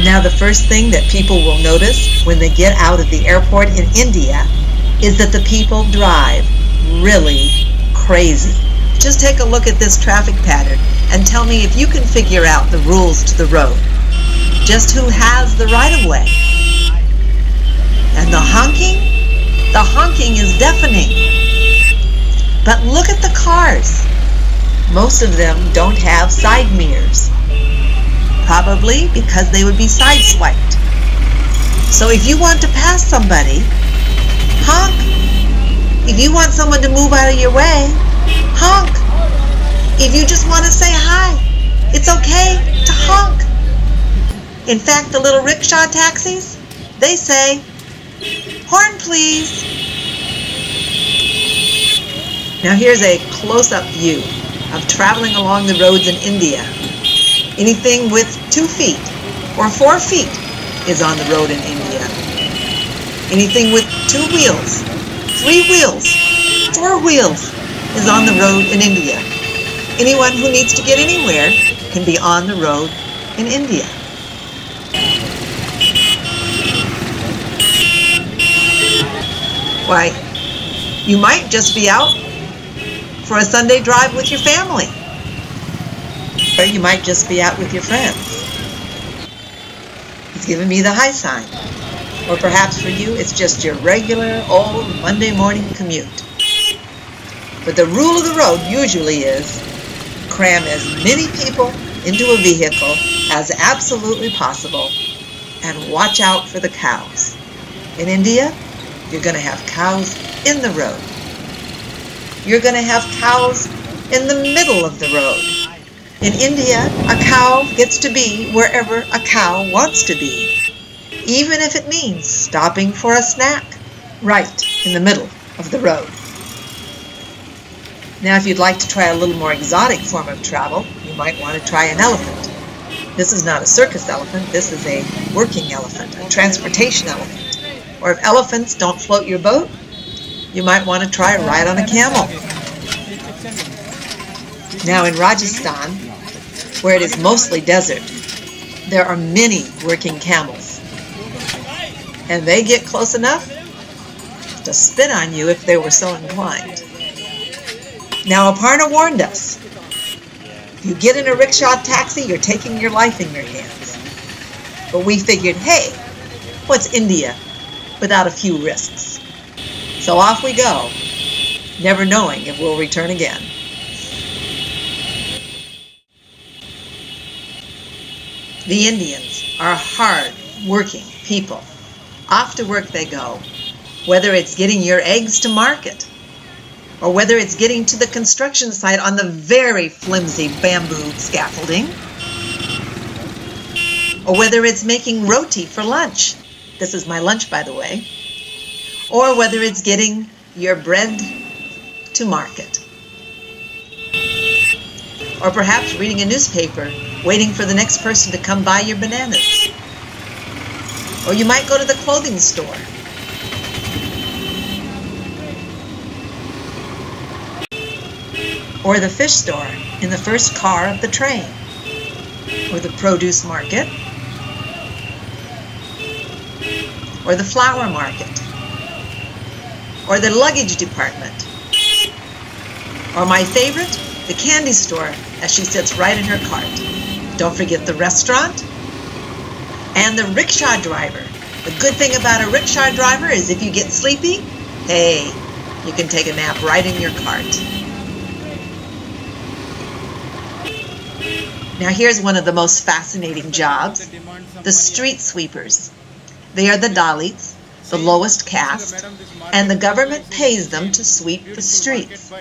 Now, the first thing that people will notice when they get out of the airport in India is that the people drive really crazy. Just take a look at this traffic pattern and tell me if you can figure out the rules to the road. Just who has the right-of-way. And the honking? The honking is deafening. But look at the cars. Most of them don't have side mirrors. Probably because they would be sideswiped. So if you want to pass somebody, honk. If you want someone to move out of your way, honk. If you just want to say hi, it's okay to honk. In fact, the little rickshaw taxis, they say, horn please. Now here's a close-up view of traveling along the roads in India. Anything with 2 feet or 4 feet is on the road in India. Anything with 2 wheels, 3 wheels, 4 wheels is on the road in India. Anyone who needs to get anywhere can be on the road in India. Why, you might just be out for a Sunday drive with your family. Or you might just be out with your friends. He's giving me the high sign. Or perhaps for you, it's just your regular old Monday morning commute. But the rule of the road usually is cram as many people into a vehicle as absolutely possible and watch out for the cows. In India, you're going to have cows in the road. You're going to have cows in the middle of the road. In India, a cow gets to be wherever a cow wants to be, even if it means stopping for a snack right in the middle of the road. Now, if you'd like to try a little more exotic form of travel, you might want to try an elephant. This is not a circus elephant, this is a working elephant, a transportation elephant. Or if elephants don't float your boat, you might want to try a ride on a camel. Now in Rajasthan, where it is mostly desert, there are many working camels. And they get close enough to spit on you if they were so inclined. Now Aparna warned us, if you get in a rickshaw taxi, you're taking your life in your hands. But we figured, hey, what's India without a few risks? So off we go, never knowing if we'll return again. The Indians are hard-working people. Off to work they go, whether it's getting your eggs to market, or whether it's getting to the construction site on the very flimsy bamboo scaffolding, or whether it's making roti for lunch. This is my lunch, by the way. Or whether it's getting your bread to market. Or perhaps reading a newspaper, waiting for the next person to come buy your bananas. Or you might go to the clothing store. Or the fish store in the first car of the train. Or the produce market. Or the flower market. Or the luggage department. Or my favorite, the candy store, as she sits right in her cart. Don't forget the restaurant and the rickshaw driver. The good thing about a rickshaw driver is if you get sleepy, hey, you can take a nap right in your cart. Now here's one of the most fascinating jobs, the street sweepers. They are the Dalits, the lowest caste, and the government pays them to sweep the streets.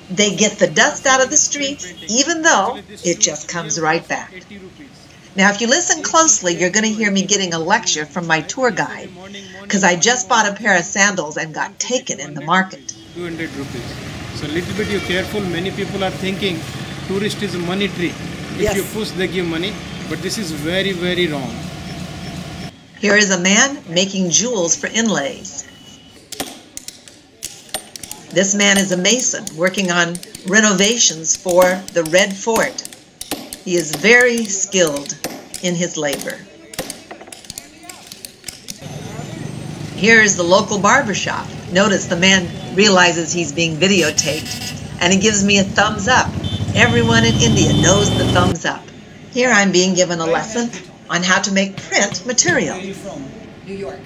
They get the dust out of the streets, even though it just comes right back. Now, if you listen closely, you're going to hear me getting a lecture from my tour guide, because I just bought a pair of sandals and got taken in the market. 200 rupees. So, little bit you're careful. Many people are thinking tourist is a money tree. If you push, they give money. But this is very, very wrong. Here is a man making jewels for inlays. This man is a mason working on renovations for the Red Fort. He is very skilled in his labor. Here's the local barber shop. Notice the man realizes he's being videotaped and he gives me a thumbs up. Everyone in India knows the thumbs up. Here I'm being given a lesson on how to make print material. Where are you from? New York.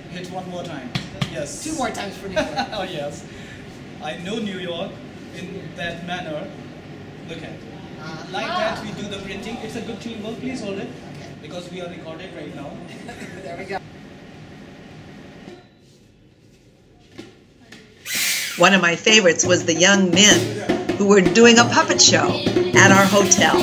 Hit one more time. Yes. 2 more times for New York. Oh yes. I know New York in that manner. Look at it. Like that we do the printing. It's a good teamwork. Please hold it. Because we are recorded right now. There we go. One of my favorites was the young men who were doing a puppet show at our hotel.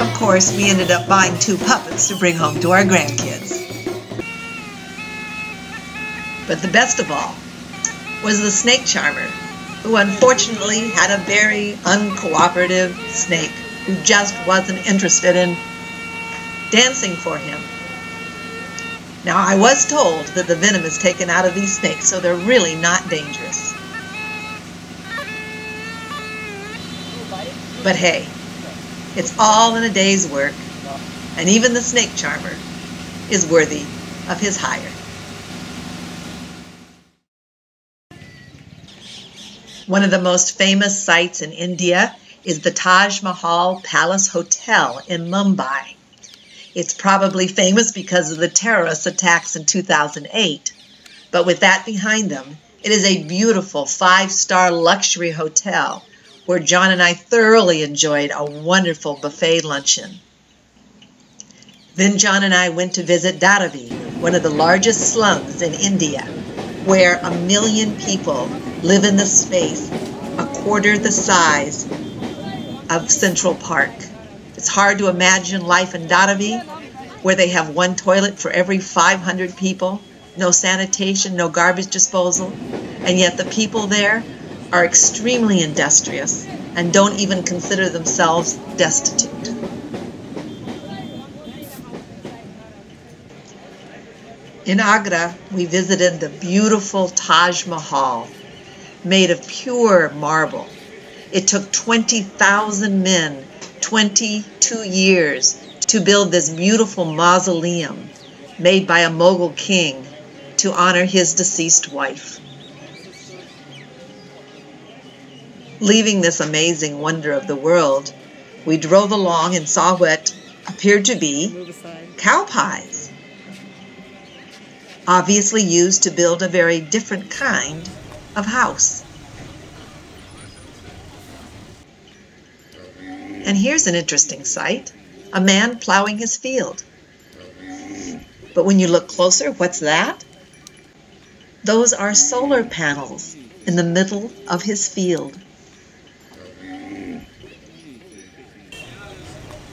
Of course, we ended up buying 2 puppets to bring home to our grandkids. But the best of all was the snake charmer, who unfortunately had a very uncooperative snake who just wasn't interested in dancing for him. Now, I was told that the venom is taken out of these snakes, so they're really not dangerous. But hey, it's all in a day's work, and even the snake charmer is worthy of his hire. One of the most famous sites in India is the Taj Mahal Palace Hotel in Mumbai. It's probably famous because of the terrorist attacks in 2008, but with that behind them, it is a beautiful 5-star luxury hotel where John and I thoroughly enjoyed a wonderful buffet luncheon. Then John and I went to visit Dharavi, one of the largest slums in India, where 1 million people live in the space, a quarter the size of Central Park. It's hard to imagine life in Dharavi, where they have 1 toilet for every 500 people, no sanitation, no garbage disposal, and yet the people there are extremely industrious and don't even consider themselves destitute. In Agra, we visited the beautiful Taj Mahal, made of pure marble. It took 20,000 men, 22 years, to build this beautiful mausoleum made by a Mughal king to honor his deceased wife. Leaving this amazing wonder of the world, we drove along and saw what appeared to be cow pies, obviously used to build a very different kind of house. And here's an interesting sight, a man plowing his field. But when you look closer, what's that? Those are solar panels in the middle of his field.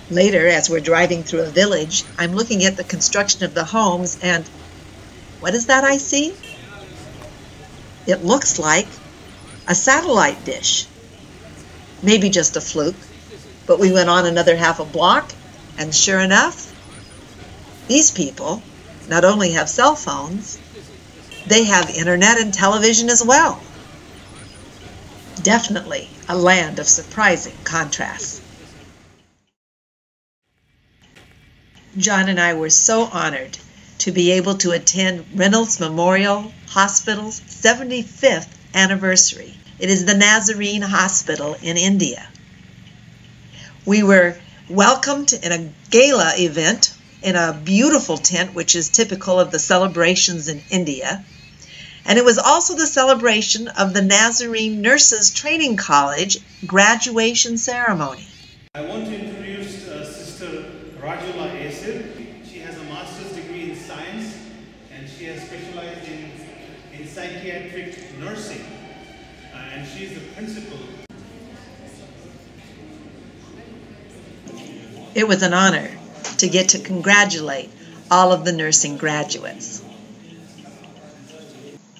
Later, as we're driving through a village, I'm looking at the construction of the homes, and what is that I see? It looks like a satellite dish. Maybe just a fluke, but we went on another half a block, and sure enough, these people not only have cell phones, they have internet and television as well. Definitely a land of surprising contrasts. John and I were so honored to be able to attend Reynolds Memorial Hospital's 75th anniversary. It is the Nazarene Hospital in India. We were welcomed in a gala event in a beautiful tent, which is typical of the celebrations in India. And it was also the celebration of the Nazarene Nurses Training College graduation ceremony. I want to introduce Sister Rajula Asir. She has a master's degree in science and she has specialized in psychiatric nursing. And she is the principal. It was an honor to get to congratulate all of the nursing graduates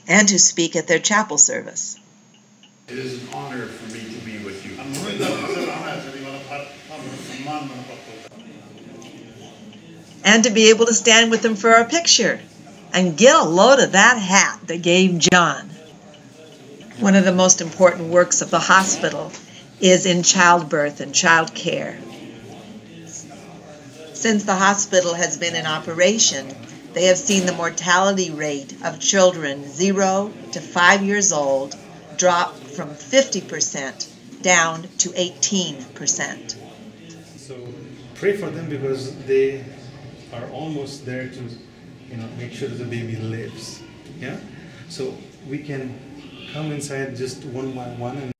and to speak at their chapel service. It is an honor for me to be with you. and to be able to stand with them for a picture and get a load of that hat they gave John. One of the most important works of the hospital is in childbirth and child care. Since the hospital has been in operation, they have seen the mortality rate of children 0 to 5 years old drop from 50% down to 18%. So pray for them because they are almost there to, make sure that the baby lives. Yeah. So we can come inside just one by one and.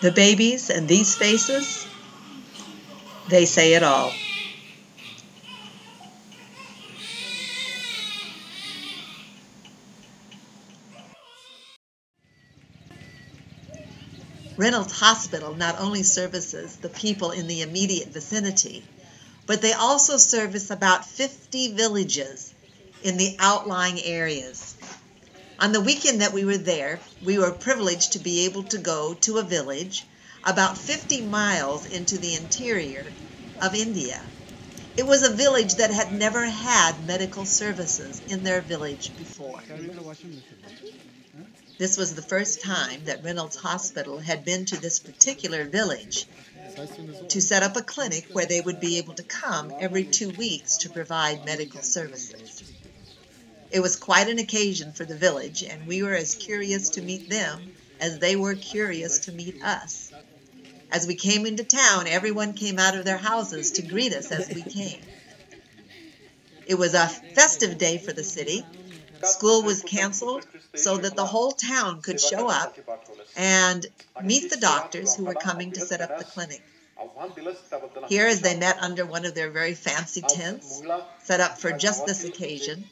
The babies and these faces, they say it all. Reynolds Hospital not only services the people in the immediate vicinity, but they also service about 50 villages in the outlying areas. On the weekend that we were there, we were privileged to be able to go to a village about 50 miles into the interior of India. It was a village that had never had medical services in their village before. This was the first time that Reynolds Hospital had been to this particular village to set up a clinic where they would be able to come every 2 weeks to provide medical services. It was quite an occasion for the village, and we were as curious to meet them as they were curious to meet us. As we came into town, everyone came out of their houses to greet us as we came. It was a festive day for the city. School was canceled so that the whole town could show up and meet the doctors who were coming to set up the clinic. Here, as they met under one of their very fancy tents, set up for just this occasion,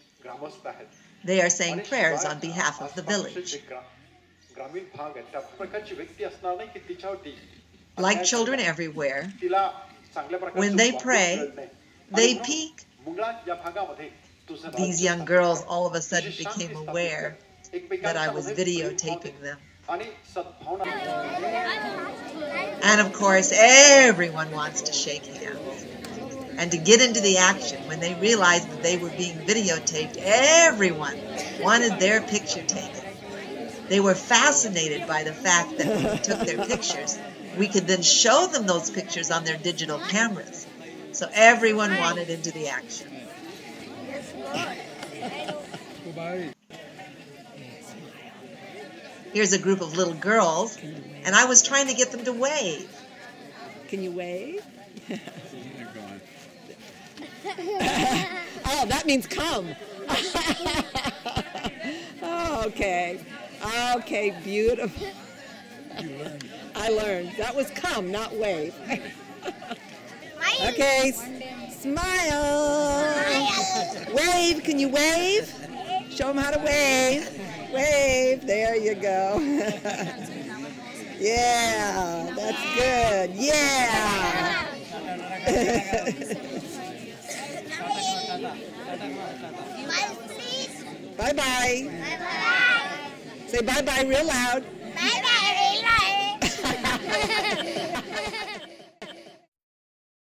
they are saying prayers on behalf of the village. Like children everywhere, when they pray, they peek. These young girls all of a sudden became aware that I was videotaping them. And of course, everyone wants to shake hands. And to get into the action, when they realized that they were being videotaped, everyone wanted their picture taken. They were fascinated by the fact that when we took their pictures, we could then show them those pictures on their digital cameras. So everyone wanted into the action. Here's a group of little girls, and I was trying to get them to wave. Can you wave? Oh, that means come. Oh, okay. Okay, beautiful. I learned. That was come, not wave. Okay, smile. Wave, can you wave? Show them how to wave. Wave, there you go. Yeah, that's good. Yeah. Bye-bye. Bye-bye. Say bye-bye real loud.